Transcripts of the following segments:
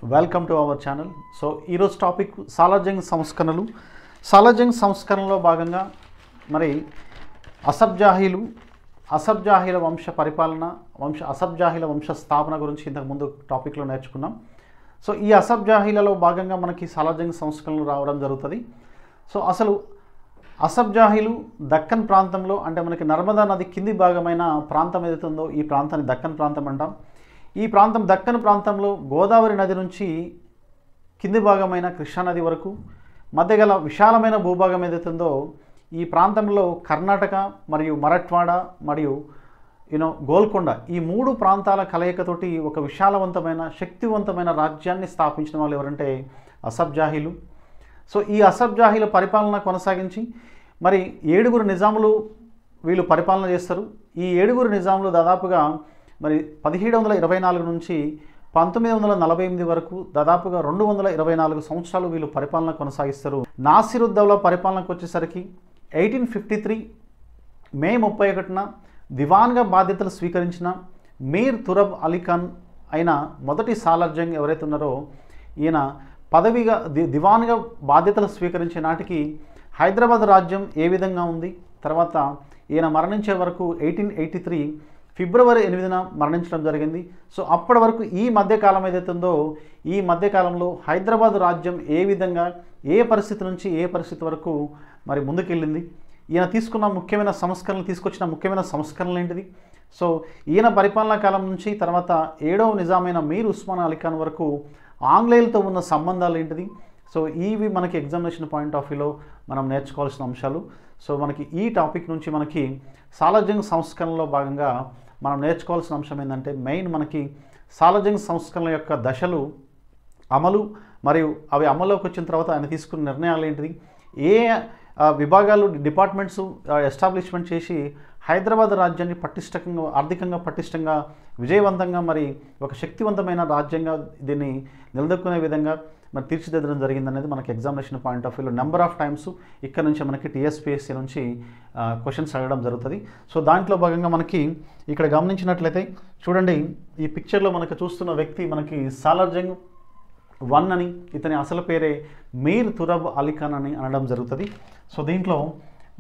Welcome to our channel. So ఈరోజు topic Salar Jung సంస్కరణలు. సాలార్జంగ్ సంస్కరణలో భాగంగా మరి అసబ్జాహీల వంశ పరిపాలన, అసబ్జాహీల వంశ స్థాపన గురించి ఇంతకుముందు టాపిక్లో నేర్చుకున్నాం. సో ఈ అసబ్జాహీలలో భాగంగా మనకి సాలార్జంగ్ సంస్కరణలు రావడం జరుగుతుంది. సో అసలు అసబ్జాహీలు దక్కన్ ప్రాంతంలో, అంటే మనకి నర్మదా నది కింది భాగమైన ప్రాంతం ఏదైతుందో ఈ ప్రాంతాన్ని దక్కన్ ప్రాంతం అంటాం. ఈ ప్రాంతం దక్కన్ ప్రాంతంలో గోదావరి నది నుంచి కింది భాగమైన కృష్ణానది వరకు మధ్య గల విశాలమైన భూభాగం ఏదైతుందో ఈ ప్రాంతంలో కర్ణాటక మరియు మరాఠ్వాడ మరియు గోల్కొండ, ఈ మూడు ప్రాంతాల కలయికతోటి ఒక విశాలవంతమైన శక్తివంతమైన రాజ్యాన్ని స్థాపించిన వాళ్ళు ఎవరంటే అసబ్జాహీలు. సో ఈ అసబ్జాహీల పరిపాలన కొనసాగించి మరి 7 నిజాములు వీళ్ళు పరిపాలన చేస్తారు. ఈ 7 నిజాములు దాదాపుగా మరి 1724 నుంచి 1948 వరకు దాదాపుగా 224 సంవత్సరాలు వీళ్ళు పరిపాలన కొనసాగిస్తారు. నాసిరుద్దౌలా పరిపాలనకు వచ్చేసరికి 1853 మే 31న దివాన్గా బాధ్యతలు స్వీకరించిన మీర్ తురబ్ అలీ ఖాన్ అయిన మొదటి సాలార్జంగ్ ఎవరైతే ఉన్నారో ఈయన పదవిగా దివాన్గా బాధ్యతలు స్వీకరించే నాటికి హైదరాబాద్ రాజ్యం ఏ విధంగా ఉంది, తర్వాత ఈయన మరణించే వరకు 1883 ఫిబ్రవరి 8న మరణించడం జరిగింది. సో అప్పటి వరకు ఈ మధ్యకాలం ఏదైతే ఉందో ఈ మధ్యకాలంలో హైదరాబాద్ రాజ్యం ఏ విధంగా ఏ పరిస్థితి నుంచి ఏ పరిస్థితి వరకు మరి ముందుకెళ్ళింది, ఈయన తీసుకొచ్చిన ముఖ్యమైన సంస్కరణలు ఏంటిది. సో ఈయన పరిపాలనా కాలం నుంచి తర్వాత 7వ నిజామైన మీర్ ఉస్మాన్ అలీ ఖాన్ వరకు ఆంగ్లేయులతో ఉన్న సంబంధాలు ఏంటిది. సో ఇవి మనకి ఎగ్జామినేషన్ పాయింట్ ఆఫ్ వ్యూలో మనం నేర్చుకోవాల్సిన అంశాలు. సో మనకి ఈ టాపిక్ నుంచి మనకి సాలార్జంగ్ సంస్కరణలో భాగంగా మనం నేర్చుకోవాల్సిన అంశం ఏంటంటే మెయిన్ మనకి సాలార్జంగ్ సంస్కరణల యొక్క దశలు, అమలు మరియు అవి అమల్లోకి వచ్చిన తర్వాత ఆయన తీసుకున్న నిర్ణయాలు ఏంటిది, ఏ విభాగాలు డిపార్ట్మెంట్స్ ఎస్టాబ్లిష్మెంట్ చేసి హైదరాబాద్ రాజ్యాన్ని ఆర్థికంగా పటిష్టంగా విజయవంతంగా మరి ఒక శక్తివంతమైన రాజ్యంగా దీన్ని నిలదొక్కునే విధంగా మరి తీర్చిదిద్దడం జరిగిందనేది మనకి ఎగ్జామినేషన్ పాయింట్ ఆఫ్ వ్యూలో నెంబర్ ఆఫ్ టైమ్స్ ఇక్కడ నుంచి మనకి టీఎస్పీఎస్సీ నుంచి క్వశ్చన్స్ అడగడం జరుగుతుంది. సో దాంట్లో భాగంగా మనకి ఇక్కడ గమనించినట్లయితే చూడండి, ఈ పిక్చర్లో మనకు చూస్తున్న వ్యక్తి మనకి సాలార్జంగ్ 1 అని, ఇతని అసలు పేరే మీర్ తురబ్ అలీ ఖాన్ అని అనడం జరుగుతుంది. సో దీంట్లో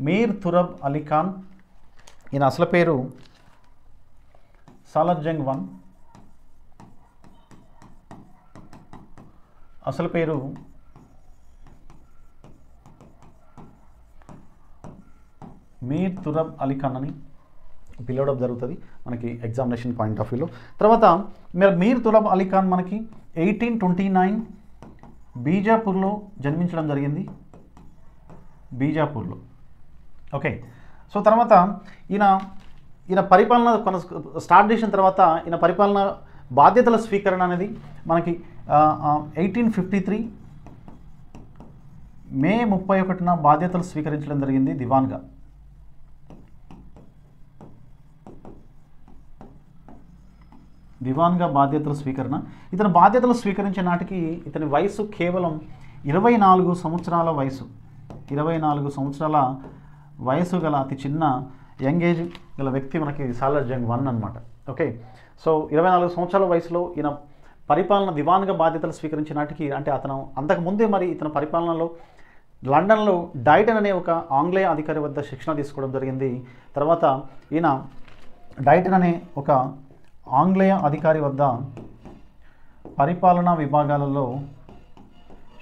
మీర్ తురబ్ అలీ ఖాన్, ఈయన అసలు పేరు సాలార్జంగ్ 1, అసలు పేరు మీర్ తురబ్ అలీ ఖాన్ అని పిలవడం జరుగుతుంది మనకి ఎగ్జామినేషన్ పాయింట్ ఆఫ్ వ్యూలో. తర్వాత మీర్ తురబ్ అలీ ఖాన్ మనకి 1829 బీజాపూర్లో జన్మించడం జరిగింది, బీజాపూర్లో. ఓకే. సో తర్వాత ఈయన పరిపాలన స్టార్ట్ చేసిన తర్వాత ఈయన పరిపాలన బాధ్యతల స్వీకరణ అనేది మనకి 1853 మే 31న బాధ్యతలు స్వీకరించడం జరిగింది దివాన్గా. బాధ్యతల స్వీకరణ. ఇతని బాధ్యతలు స్వీకరించే నాటికి ఇతని వయసు కేవలం 24 సంవత్సరాల వయసు. 24 సంవత్సరాల వయసు గల అతి చిన్న యంగ్ ఏజ్ గల వ్యక్తి మనకి సాలార్జంగ్ 1 అనమాట. ఓకే. సో 24 సంవత్సరాల వయసులో ఈయన పరిపాలన దివాన్గా బాధ్యతలు స్వీకరించే నాటికి, అంటే అతను అంతకుముందే మరి ఇతని పరిపాలనలో లండన్లో డైటన్ అనే ఒక ఆంగ్లేయ అధికారి వద్ద శిక్షణ తీసుకోవడం జరిగింది. తర్వాత ఈయన డైటన్ అనే ఒక ఆంగ్లేయ అధికారి వద్ద పరిపాలనా విభాగాలలో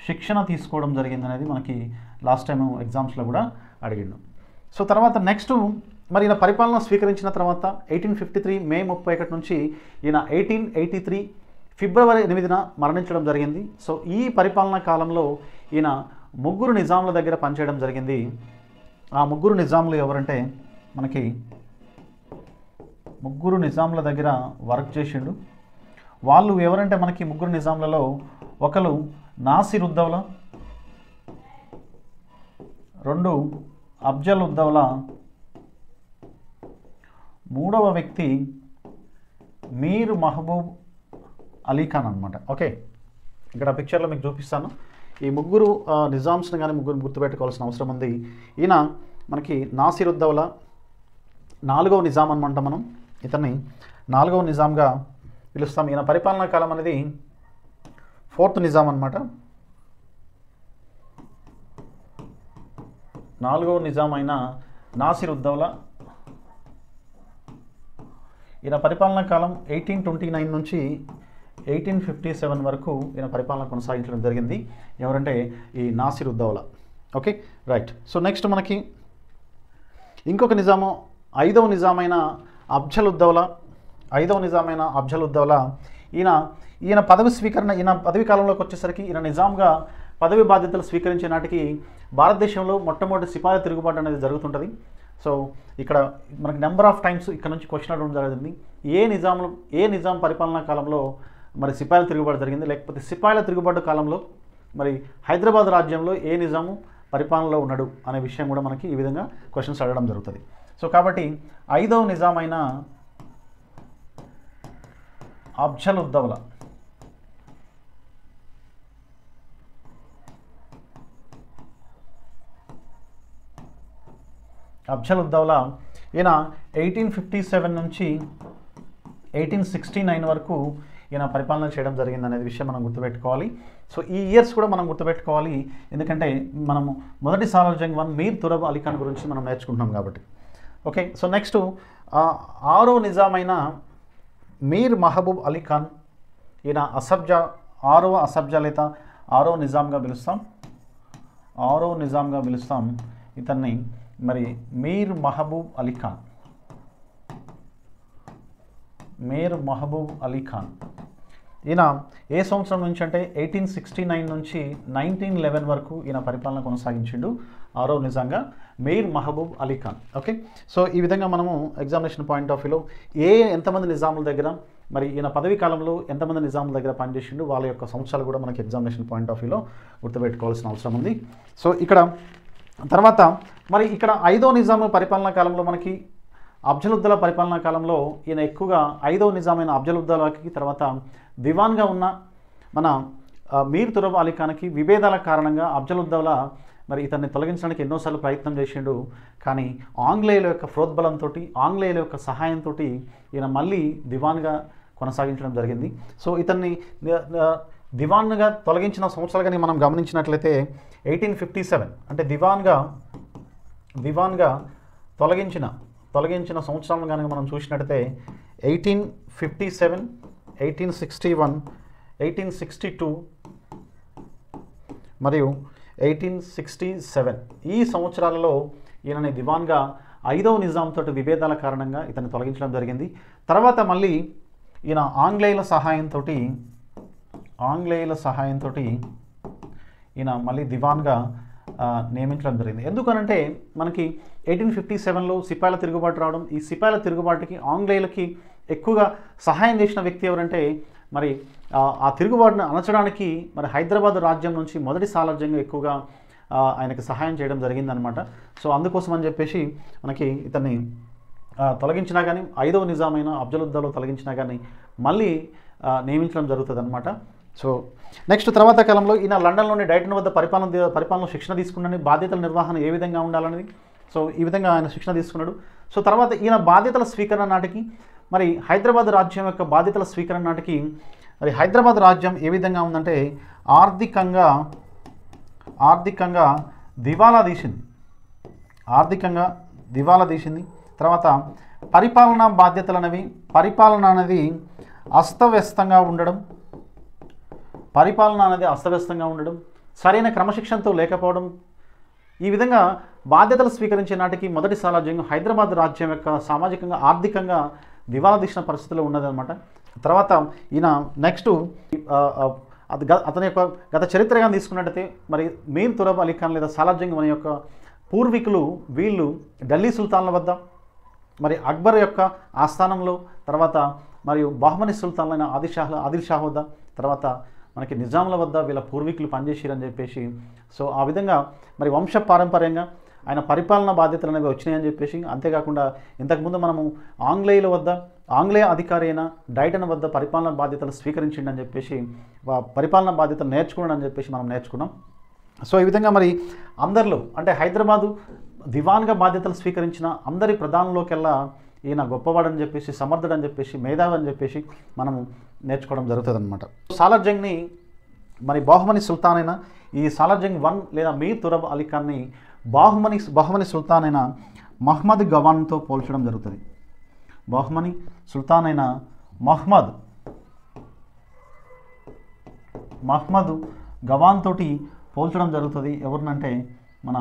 శిక్షణ తీసుకోవడం జరిగింది అనేది మనకి లాస్ట్ టైం ఎగ్జామ్స్లో కూడా అడిగిండు. సో తర్వాత నెక్స్ట్ మరి ఈయన పరిపాలన స్వీకరించిన తర్వాత 1853 మే 31 నుంచి ఈయన 1883 ఫిబ్రవరి 8న మరణించడం జరిగింది. సో ఈ పరిపాలనా కాలంలో ఈయన 3 నిజాముల దగ్గర పనిచేయడం జరిగింది. ఆ 3 నిజాములు ఎవరంటే మనకి 3 నిజాముల దగ్గర వర్క్ చేసిండు. వాళ్ళు ఎవరంటే మనకి 3 నిజాములలో ఒకరు నాసిరుద్దౌలా, 2 అఫ్జల్ ఉద్దౌలా, 3వ వ్యక్తి మీర్ మహబూబ్ అలీ ఖాన్ అనమాట. ఓకే. ఇక్కడ పిక్చర్లో మీకు చూపిస్తాను. ఈ 3 నిజామ్స్ని కానీ 3 గుర్తుపెట్టుకోవాల్సిన అవసరం ఉంది. ఈయన మనకి నాసిరుద్దౌలా 4వ నిజాం అనమాట. మనం ఇతన్ని 4వ నిజాంగా పిలుస్తాం. ఈయన పరిపాలనా కాలం అనేది 4th నిజాం అన్నమాట. 4వ నిజాం అయిన నాసిర్ ఉద్దౌలా, ఈయన పరిపాలనా కాలం 1829 నుంచి 1857 వరకు ఈయన పరిపాలన కొనసాగించడం జరిగింది. ఎవరంటే ఈ Nasir Uddaula. Okay, right. So next మనకి ఇంకొక నిజాము 5వ నిజామైన అఫ్జల్ ఉద్దౌలా. 5వ నిజామైన అఫ్జల్ ఉద్దౌలా ఈయన పదవి స్వీకరణ, ఈయన పదవి కాలంలోకి వచ్చేసరికి ఈయన నిజాంగా పదవి బాధ్యతలు స్వీకరించే నాటికి భారతదేశంలో మొట్టమొదటి సిపాయి తిరుగుబాటు అనేది జరుగుతుంటుంది. సో ఇక్కడ మనకి నెంబర్ ఆఫ్ టైమ్స్ ఇక్కడ నుంచి క్వశ్చన్ అడగడం జరిగింది. ఏ నిజాం పరిపాలనా కాలంలో మరి సిపాయిల తిరుగుబాటు జరిగింది, లేకపోతే సిపాయిల తిరుగుబాటు కాలంలో మరి హైదరాబాద్ రాజ్యంలో ఏ నిజాము పరిపాలనలో ఉన్నాడు అనే విషయం కూడా మనకి ఈ విధంగా క్వశ్చన్స్ అడగడం జరుగుతుంది. సో కాబట్టి 5వ నిజామైన అఫ్జల్ ఉద్దౌలా, అఫ్జల్ ఉద్దౌలా ఈయన 1857 నుంచి 1869 వరకు ఈయన పరిపాలన చేయడం జరిగింది అనేది విషయం మనం గుర్తుపెట్టుకోవాలి. సో ఈ ఇయర్స్ కూడా మనం గుర్తుపెట్టుకోవాలి, ఎందుకంటే మనము మొదటి సాలార్ జంగ్ 1 మీర్ తురబ్ అలీ ఖాన్ గురించి మనం నేర్చుకుంటున్నాం కాబట్టి. ఓకే, సో నెక్స్ట్ 6వ నిజామైన మీర్ మహబూబ్ అలీ ఖాన్, ఈయన 6వ అసబ్జా లేదా 6వ నిజాంగా పిలుస్తాం. ఇతన్ని మరి మీర్ మహబూబ్ అలీ ఖాన్ ఈయన ఏ సంవత్సరం నుంచి అంటే 1869 నుంచి 1911 వరకు ఈయన పరిపాలన కొనసాగించిండు 6వ నిజాంగా మీర్ మహబూబ్ అలీ ఖాన్. ఓకే, సో ఈ విధంగా మనము ఎగ్జామినేషన్ పాయింట్ ఆఫ్ వ్యూలో ఎంతమంది నిజాముల దగ్గర మరి ఈయన పదవీ కాలంలో ఎంతమంది నిజాముల దగ్గర పనిచేసిండు వాళ్ళ యొక్క సంవత్సరాలు కూడా మనకి ఎగ్జామినేషన్ పాయింట్ ఆఫ్ వ్యూలో గుర్తుపెట్టుకోవాల్సిన అవసరం ఉంది. సో ఇక్కడ తర్వాత మరి ఇక్కడ 5వ నిజాము పరిపాలనా కాలంలో మనకి అఫ్జల్ ఉద్దౌలా పరిపాలనా కాలంలో ఈయన ఎక్కువగా 5వ నిజామైన అఫ్జల్ ఉద్దౌలాకి తర్వాత దివాన్గా ఉన్న మన మీర్ తురబ్ అలీ ఖాన్కి విభేదాల కారణంగా అఫ్జల్ ఉద్దౌలా మరి ఇతన్ని తొలగించడానికి ఎన్నోసార్లు ప్రయత్నం చేసిండు. కానీ ఆంగ్లేయుల యొక్క ప్రోద్బలంతో, ఆంగ్లేయుల యొక్క సహాయంతో ఈయన మళ్ళీ దివాన్గా కొనసాగించడం జరిగింది. సో ఇతన్ని దివాన్గా తొలగించిన సంవత్సరాలు కానీ మనం గమనించినట్లయితే 1857 అంటే దివాన్గా తొలగించిన సంవత్సరాలను కనుక మనం చూసినట్టయితే 1857, 1861, 1862 మరియు 1867 ఈ సంవత్సరాలలో ఈయనని దివాన్గా 5వ నిజాంతో విభేదాల కారణంగా ఇతన్ని తొలగించడం జరిగింది. తర్వాత మళ్ళీ ఈయన ఆంగ్లేయుల సహాయంతో ఈయన మళ్ళీ దివాన్గా నియమించడం జరిగింది. ఎందుకనంటే మనకి 1857లో సిపాయిల తిరుగుబాటు రావడం, ఈ సిపాయిల తిరుగుబాటుకి ఆంగ్లేయులకి ఎక్కువగా సహాయం చేసిన వ్యక్తి ఎవరంటే మరి ఆ తిరుగుబాటును అణచడానికి మరి హైదరాబాద్ రాజ్యం నుంచి మొదటి సాలార్ జంగ్ ఎక్కువగా ఆయనకి సహాయం చేయడం జరిగిందనమాట. సో అందుకోసం అని చెప్పేసి మనకి ఇతన్ని తొలగించినా కానీ 5వ నిజామైన అఫ్జల్ ఉద్దౌలా తొలగించినా కానీ మళ్ళీ నియమించడం జరుగుతుంది అనమాట. సో నెక్స్ట్ తర్వాత కాలంలో ఈయన లండన్లోని డైటన్ వద్ద పరిపాలన శిక్షణ తీసుకున్నాడని, బాధ్యతల నిర్వహణ ఏ విధంగా ఉండాలనేది సో ఈ విధంగా ఆయన శిక్షణ తీసుకున్నాడు. సో తర్వాత ఈయన బాధ్యతల స్వీకరణ నాటికి మరి హైదరాబాద్ రాజ్యం యొక్క బాధ్యతల స్వీకరణ నాటికి మరి హైదరాబాద్ రాజ్యం ఏ విధంగా ఉందంటే ఆర్థికంగా దివాలా తీసింది. తర్వాత పరిపాలన అనేది అస్తవ్యస్తంగా ఉండడం, సరైన క్రమశిక్షణతో లేకపోవడం, ఈ విధంగా బాధ్యతలు స్వీకరించే నాటికి మొదటి సాలార్ జంగ్ హైదరాబాద్ రాజ్యం యొక్క సామాజికంగా ఆర్థికంగా దివాలా తీసిన పరిస్థితిలో ఉన్నదన్నమాట. తర్వాత ఈయన నెక్స్ట్ అతని యొక్క గత చరిత్రగా తీసుకున్నట్టయితే మరి మీర్ తురబ్ అలీ ఖాన్ లేదా సాలార్ జంగ్ మన యొక్క పూర్వీకులు వీళ్ళు ఢిల్లీ సుల్తాన్ల వద్ద మరి అక్బర్ యొక్క ఆస్థానంలో, తర్వాత మరియు బహ్మనీ సుల్తాన్లైన ఆదిల్ షా వద్ద, తర్వాత మనకి నిజాంల వద్ద వీళ్ళ పూర్వీకులు పనిచేసిరని చెప్పేసి సో ఆ విధంగా మరి వంశ పారంపర్యంగా ఆయన పరిపాలనా బాధ్యతలు అనేవి వచ్చినాయని చెప్పేసి, అంతేకాకుండా ఇంతకుముందు మనము ఆంగ్లేయ అధికారి అయిన డైటన్ వద్ద పరిపాలనా బాధ్యతలు స్వీకరించిండని చెప్పేసి పరిపాలనా బాధ్యతలు నేర్చుకున్నాడని చెప్పేసి మనం నేర్చుకున్నాం. సో ఈ విధంగా మరి అందరిలో అంటే హైదరాబాదు దివాన్గా బాధ్యతలు స్వీకరించిన అందరి ప్రధానంలోకెల్లా ఈయన గొప్పవాడని చెప్పేసి, సమర్థుడని చెప్పేసి, మేధావి అని చెప్పేసి మనము నేర్చుకోవడం జరుగుతుంది అనమాట. సాలార్ జంగ్ని మరి బాహుమని సుల్తాన్ అయిన ఈ సాలార్జంగ్ వన్ లేదా మీర్ తురబ్ అలీ ఖాన్ని బహుమని సుల్తాన్ అయిన మహ్మద్ గవాన్తో పోల్చడం జరుగుతుంది. బహుమని సుల్తాన్ అయిన మహ్మద్ గవాన్ తోటి పోల్చడం జరుగుతుంది. ఎవరినంటే మన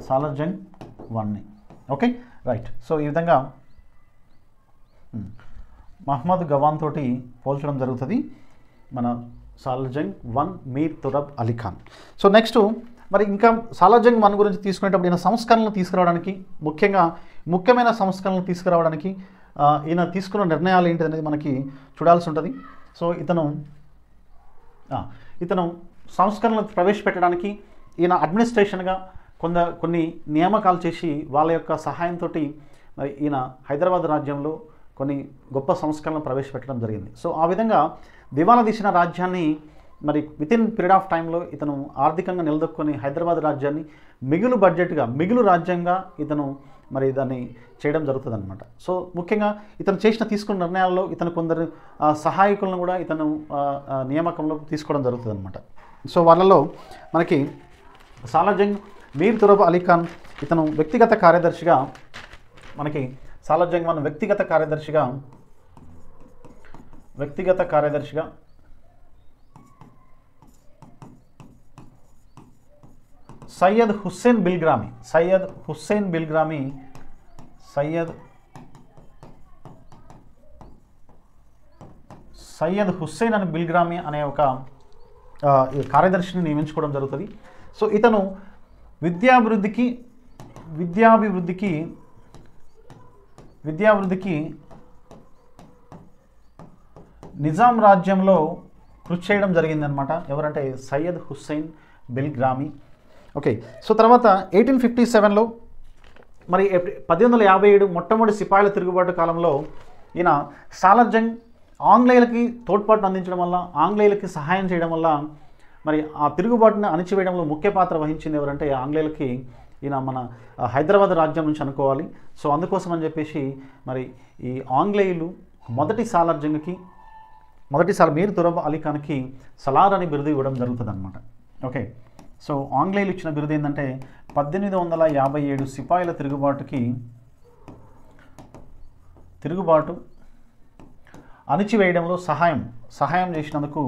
సాలార్జంగ్ వన్ని. Okay right. సో ఈ విధంగా మహ్మద్ గవాన్ తోటి పోల్చడం జరుగుతుంది మన సాలార్జంగ్ వన్ మీర్ తురబ్ అలీ ఖాన్. సో నెక్స్ట్ మరి ఇంకా సాలార్జంగ్ వన్ గురించి తీసుకునేటప్పుడు ఈయన సంస్కరణలు తీసుకురావడానికి ముఖ్యమైన సంస్కరణలు తీసుకురావడానికి ఈయన తీసుకున్న నిర్ణయాలు ఏంటి అనేది మనకి చూడాల్సి ఉంటుంది. సో ఇతను సంస్కరణలు ప్రవేశపెట్టడానికి ఈయన అడ్మినిస్ట్రేషన్గా కొన్ని నియామకాలు చేసి వాళ్ళ యొక్క సహాయంతో మరి ఈయన హైదరాబాద్ రాజ్యంలో కొన్ని గొప్ప సంస్కరణలు ప్రవేశపెట్టడం జరిగింది. సో ఆ విధంగా దివాలా తీసిన రాజ్యాన్ని మరి వితిన్ పీరియడ్ ఆఫ్ టైంలో ఇతను ఆర్థికంగా నిలదొక్కుని హైదరాబాద్ రాజ్యాన్ని మిగులు రాజ్యంగా ఇతను మరి దాన్ని చేయడం జరుగుతుంది అనమాట. సో ముఖ్యంగా ఇతను తీసుకున్న నిర్ణయాల్లో ఇతను కొందరు సహాయకులను కూడా ఇతను నియామకంలో తీసుకోవడం జరుగుతుంది అనమాట. సో వాళ్ళలో మనకి సాలార్జంగ్ మీర్ తురబ్ అలీ ఖాన్ ఇతను వ్యక్తిగత కార్యదర్శిగా మనకి సాలార్జంగ్ వన్ వ్యక్తిగత కార్యదర్శిగా సయ్యద్ హుస్సేన్ అని బిల్గ్రామీ అనే ఒక కార్యదర్శిని నియమించుకోవడం జరుగుతుంది. సో ఇతను విద్యాభివృద్ధికి నిజాం రాజ్యంలో కృషి చేయడం జరిగిందనమాట. ఎవరంటే సయ్యద్ హుస్సేన్ బిల్గ్రామీ. ఓకే. సో తర్వాత 1857లో మరి 1857 మొట్టమొదటి సిపాయిల తిరుగుబాటు కాలంలో ఈయన సాలార్జంగ్ ఆంగ్లేయులకి తోడ్పాటును అందించడం వల్ల, ఆంగ్లేయులకి సహాయం చేయడం వల్ల మరి ఆ తిరుగుబాటును అణిచివేయడంలో ముఖ్య పాత్ర వహించింది ఎవరంటే ఆంగ్లేయులకి ఈయన మన హైదరాబాద్ రాజ్యం నుంచి అనుకోవాలి. సో అందుకోసం అని చెప్పేసి మరి ఈ ఆంగ్లేయులు మొదటిసారి మీర్ తురబ్ అలీ ఖాన్కి సలార్ అని బిరుదు ఇవ్వడం జరుగుతుంది అనమాట. ఓకే. సో ఆంగ్లేయులు ఇచ్చిన బిరుదు ఏంటంటే 1857 సిపాయిల తిరుగుబాటు అణిచివేయడంలో సహాయం చేసినందుకు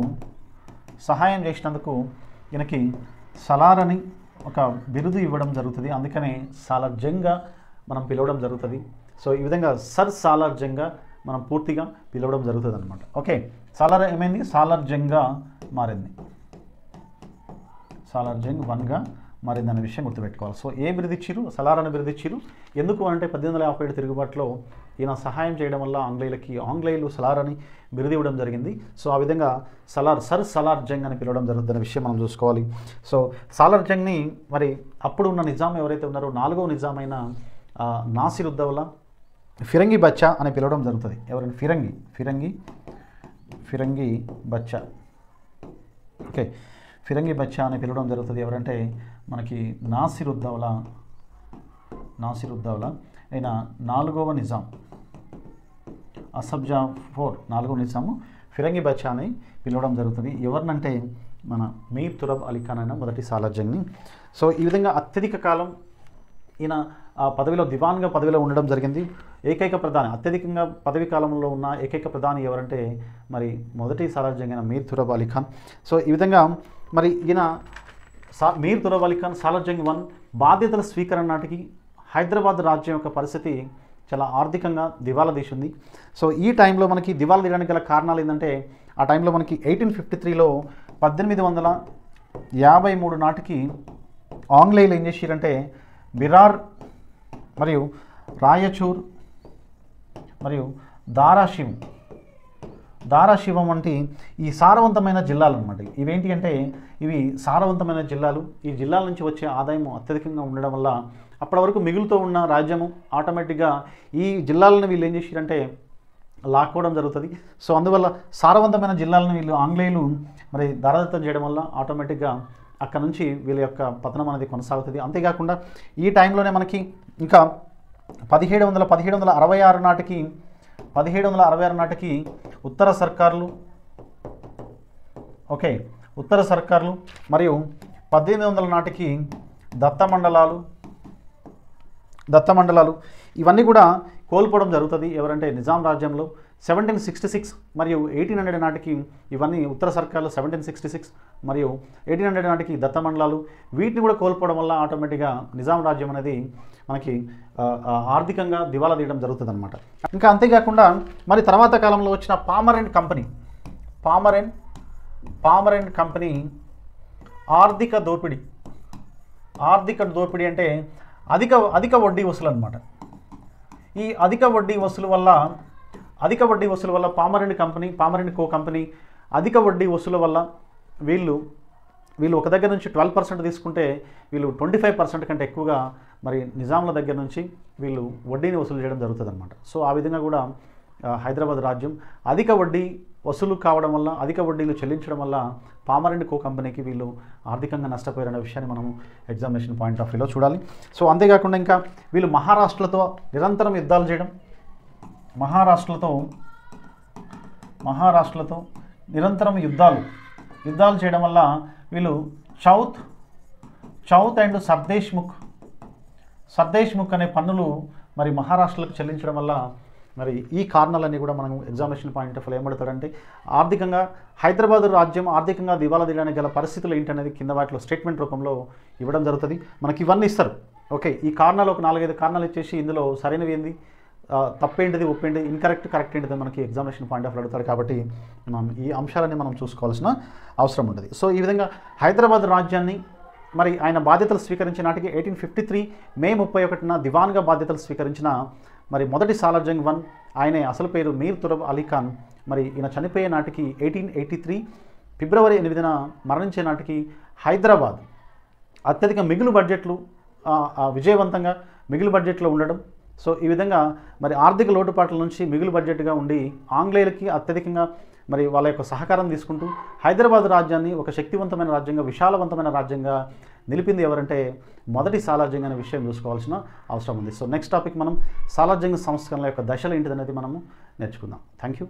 ఈయనకి సలార్ అని ఒక బిరుదు ఇవ్వడం జరుగుతుంది. అందుకనే సాలార్జంగ్గా మనం పిలవడం జరుగుతుంది. సో ఈ విధంగా సర్ సాలార్జంగ్గా మనం పూర్తిగా పిలవడం జరుగుతుంది అనమాట. ఓకే. సాలార్ ఏమైంది? సాలార్జంగ్గా మారింది. సాలార్జంగ్ వన్గా మారింది అనే విషయం గుర్తుపెట్టుకోవాలి. సో ఏ బిరుదు ఇచ్చిరు? సలార్ అని బిరుదు ఇచ్చిరు. ఎందుకు అంటే 1857 తిరుగుబాటులో ఈయన సహాయం చేయడం వల్ల ఆంగ్లేయులు సలార్ అని బిరుదు ఇవ్వడం జరిగింది. సో ఆ విధంగా సర్ సాలార్జంగ్ అని పిలవడం జరుగుతుందనే విషయం మనం చూసుకోవాలి. సో సాలార్జంగ్ని మరి అప్పుడు ఉన్న నిజాం ఎవరైతే ఉన్నారో 4వ నిజాం అయిన నాసిరుద్దౌలా ఫిరంగి బచ్చా అని పిలవడం జరుగుతుంది. ఎవరైనా ఫిరంగి బచ్చా. ఓకే. ఫిరంగి బచ్చా అని పిలవడం జరుగుతుంది. ఎవరంటే మనకి నాసిరుద్దౌలా అయిన 4వ నిజాం అసబ్జా 4వ నిజాము ఫిరంగి బచ్చా అని పిలవడం జరుగుతుంది. ఎవరినంటే మన మీర్ తురబ్ అలీ ఖాన్ అయిన మొదటి సాలార్జంగ్ని. సో ఈ విధంగా అత్యధిక కాలం ఈయన దివాన్గా పదవిలో ఉండడం జరిగింది. అత్యధికంగా పదవి కాలంలో ఉన్న ఏకైక ప్రధాని ఎవరంటే మరి మొదటి సాలార్జంగ్ అయిన మీర్ తురబ్ అలీ ఖాన్. సో ఈ విధంగా మరి ఈయన మీర్ తురబ్ అలీ ఖాన్ సాలార్జంగ్ వన్ బాధ్యతల స్వీకరణ నాటికి హైదరాబాద్ రాజ్యం యొక్క పరిస్థితి చాలా ఆర్థికంగా దివాలా తీసింది. సో ఈ టైంలో మనకి దివాలా తీయడానికి గల కారణాలు ఏంటంటే ఆ టైంలో మనకి 1853లో 1853 నాటికి ఆంగ్లేయులు ఏం చేశారంటే బిరార్ మరియు రాయచూర్ మరియు దారాశివం వంటి ఈ సారవంతమైన జిల్లాలు అన్నమాట. ఇవేంటి అంటే ఇవి సారవంతమైన జిల్లాలు. ఈ జిల్లాల నుంచి వచ్చే ఆదాయం అత్యధికంగా ఉండడం వల్ల అప్పటి వరకు మిగులుతూ ఉన్న రాజ్యము ఆటోమేటిక్గా ఈ జిల్లాలను వీళ్ళు ఏం చేశారంటే లాక్కోవడం జరుగుతుంది. సో అందువల్ల సారవంతమైన జిల్లాలను వీళ్ళు ఆంగ్లేయులు మరి దారాదత్తం చేయడం వల్ల ఆటోమేటిక్గా అక్కడ నుంచి వీళ్ళ యొక్క పతనం అనేది కొనసాగుతుంది. అంతేకాకుండా ఈ టైంలోనే మనకి ఇంకా 1766 నాటికి ఉత్తర సర్కార్లు ఉత్తర సర్కార్లు మరియు 1800 నాటికి దత్తమండలాలు ఇవన్నీ కూడా కోల్పోవడం జరుగుతుంది. ఎవరంటే నిజాం రాజ్యంలో 1766 మరియు 1800 నాటికి ఇవన్నీ ఉత్తర సర్కార్లు 1766 మరియు 1800 నాటికి దత్తమండలాలు వీటిని కూడా కోల్పోవడం వల్ల ఆటోమేటిక్గా నిజాం రాజ్యం అనేది మనకి ఆర్థికంగా దివాలా తీయడం జరుగుతుంది అనమాట. ఇంకా అంతేకాకుండా మరి తర్వాత కాలంలో వచ్చిన పామరెంట్ కంపెనీ ఆర్థిక దోపిడీ అంటే అధిక వడ్డీ వసూలు అనమాట. ఈ అధిక వడ్డీ వసూలు వల్ల పామరెంట్ కో కంపెనీ అధిక వడ్డీ వసూలు వల్ల వీళ్ళు ఒక దగ్గర నుంచి 12% తీసుకుంటే వీళ్ళు 25% కంటే ఎక్కువగా మరి నిజాంల దగ్గర నుంచి వీళ్ళు వడ్డీని వసూలు చేయడం జరుగుతుంది అనమాట. సో ఆ విధంగా కూడా హైదరాబాద్ రాజ్యం అధిక వడ్డీ వసూలు కావడం వల్ల, అధిక వడ్డీలు చెల్లించడం వల్ల పామరెంట్ కో కంపెనీకి వీళ్ళు ఆర్థికంగా నష్టపోయారనే విషయాన్ని మనం ఎగ్జామినేషన్ పాయింట్ ఆఫ్ వ్యూలో చూడాలి. సో అంతేకాకుండా ఇంకా వీళ్ళు మహారాష్ట్రతో నిరంతరం యుద్ధాలు చేయడం, మహారాష్ట్రలతో నిరంతరం యుద్ధాలు చేయడం వల్ల వీళ్ళు చౌత్ అండ్ సర్దేశ్ముఖ్ అనే పన్నులు మరి మహారాష్ట్రలకు చెల్లించడం వల్ల మరి ఈ కారణాలన్నీ కూడా మనం ఎగ్జామినేషన్ పాయింట్ ఆఫ్ వ్యూలో ఏమడతాడంటే ఆర్థికంగా హైదరాబాద్ రాజ్యం ఆర్థికంగా దివాలా తీయడానికి గల పరిస్థితులు ఏంటనేది కింద వాటిలో స్టేట్మెంట్ రూపంలో ఇవ్వడం జరుగుతుంది. మనకి ఇవన్నీ ఇస్తారు. ఓకే, ఈ కారణాలు ఒక 4-5 కారణాలు ఇచ్చేసి ఇందులో సరైనవి ఏంది, తప్పేంటిది, ఒప్పేంటిది, కరెక్ట్ ఏంటిది మనకి ఎగ్జామినేషన్ పాయింట్ ఆఫ్ వ్యూ అడుగుతారు. కాబట్టి మనం ఈ అంశాలన్నీ మనం చూసుకోవాల్సిన అవసరం ఉంటుంది. సో ఈ విధంగా హైదరాబాద్ రాజ్యాన్ని మరి ఆయన బాధ్యతలు స్వీకరించిన నాటికి 1853 మే 31న దివాన్గా బాధ్యతలు స్వీకరించిన మరి మొదటి సాలార్ జంగ్ 1 ఆయనే అసలు పేరు మీర్ తురబ్ అలీ ఖాన్. మరి ఈయన చనిపోయే నాటికి 1883 ఫిబ్రవరి 8న మరణించే నాటికి హైదరాబాద్ అత్యధిక మిగులు బడ్జెట్లు విజయవంతంగా మిగులు బడ్జెట్లో ఉండడం. సో ఈ విధంగా మరి ఆర్థిక లోటుపాట్ల నుంచి మిగులు బడ్జెట్గా ఉండి ఆంగ్లేయులకి అత్యధికంగా మరి వాళ్ళ యొక్క సహకారం తీసుకుంటూ హైదరాబాద్ రాజ్యాన్ని ఒక శక్తివంతమైన రాజ్యంగా, విశాలవంతమైన రాజ్యంగా నిలిపింది ఎవరంటే మొదటి సాలార్ జంగ్ అనే విషయం చూసుకోవాల్సిన అవసరం ఉంది. సో నెక్స్ట్ టాపిక్ మనం సాలార్ జంగ్ సంస్కరణల యొక్క దశలు ఏంటిదనేది మనము నేర్చుకుందాం. Thank you.